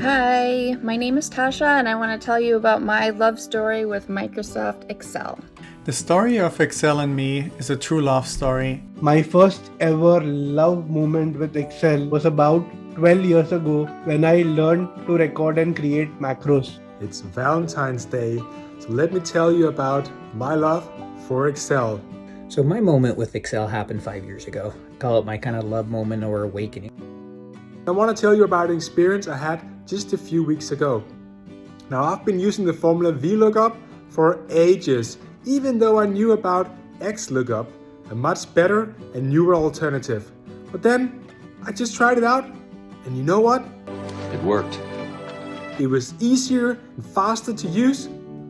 Hi, my name is Tasha and I want to tell you about my love story with Microsoft Excel. The story of Excel and me is a true love story. My first ever love moment with Excel was about 12 years ago when I learned to record and create macros. It's Valentine's Day, so let me tell you about my love for Excel. So my moment with Excel happened 5 years ago. I call it my kind of love moment or awakening. I want to tell you about an experience I had just a few weeks ago. Now, I've been using the formula VLOOKUP for ages, even though I knew about XLOOKUP, a much better and newer alternative. But then I just tried it out, and you know what? It worked. It was easier and faster to use,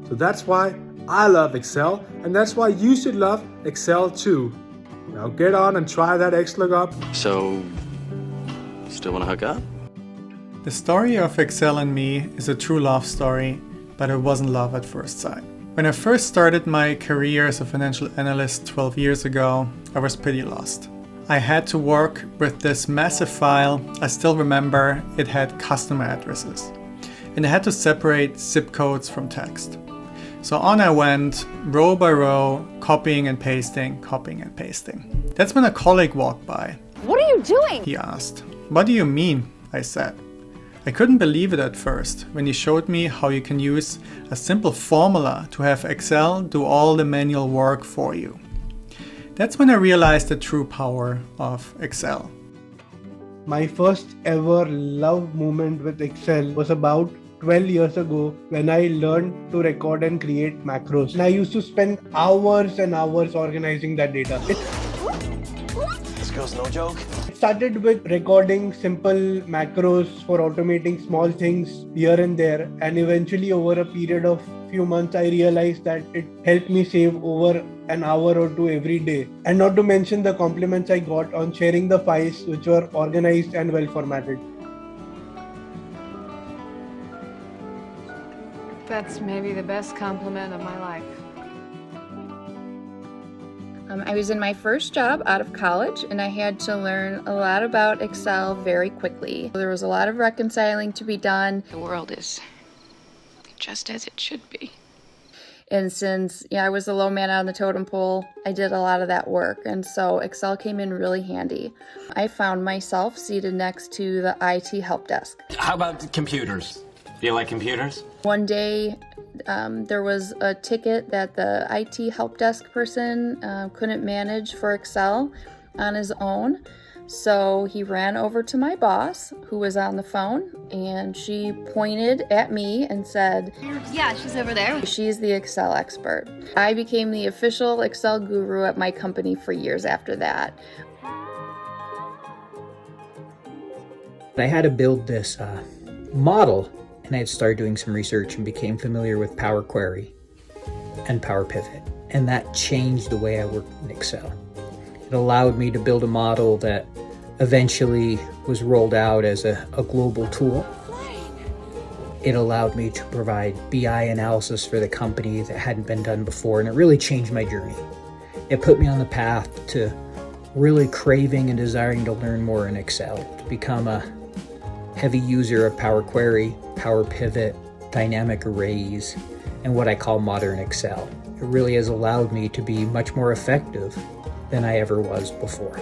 so that's why I love Excel, and that's why you should love Excel too. Now get on and try that XLOOKUP. So, still want to hook up? The story of Excel and me is a true love story, but it wasn't love at first sight. When I first started my career as a financial analyst 12 years ago, I was pretty lost. I had to work with this massive file. I still remember it had customer addresses, and I had to separate zip codes from text. So on I went, row by row, copying and pasting. That's when a colleague walked by. What are you doing? He asked. What do you mean? I said. I couldn't believe it at first when he showed me how you can use a simple formula to have Excel do all the manual work for you. That's when I realized the true power of Excel. My first ever love moment with Excel was about 12 years ago when I learned to record and create macros. And I used to spend hours and hours organizing that data. This girl's no joke. It started with recording simple macros for automating small things here and there, and eventually over a period of few months I realized that it helped me save over an hour or two every day. And not to mention the compliments I got on sharing the files, which were organized and well formatted. That's maybe the best compliment of my life. I was in my first job out of college and I had to learn a lot about Excel very quickly. There was a lot of reconciling to be done. The world is just as it should be. And since I was the low man on the totem pole, I did a lot of that work. And so Excel came in really handy. I found myself seated next to the IT help desk. How about computers? Do you like computers? One day, there was a ticket that the IT help desk person couldn't manage for Excel on his own. So he ran over to my boss, who was on the phone, and she pointed at me and said, "Yeah, she's over there. She's the Excel expert." I became the official Excel guru at my company for years after that. I had to build this model, and I had started doing some research and became familiar with Power Query and Power Pivot. And that changed the way I worked in Excel. It allowed me to build a model that eventually was rolled out as a global tool. It allowed me to provide BI analysis for the company that hadn't been done before, and it really changed my journey. It put me on the path to really craving and desiring to learn more in Excel, to become a heavy user of Power Query, Power Pivot, dynamic arrays, and what I call modern Excel. It really has allowed me to be much more effective than I ever was before.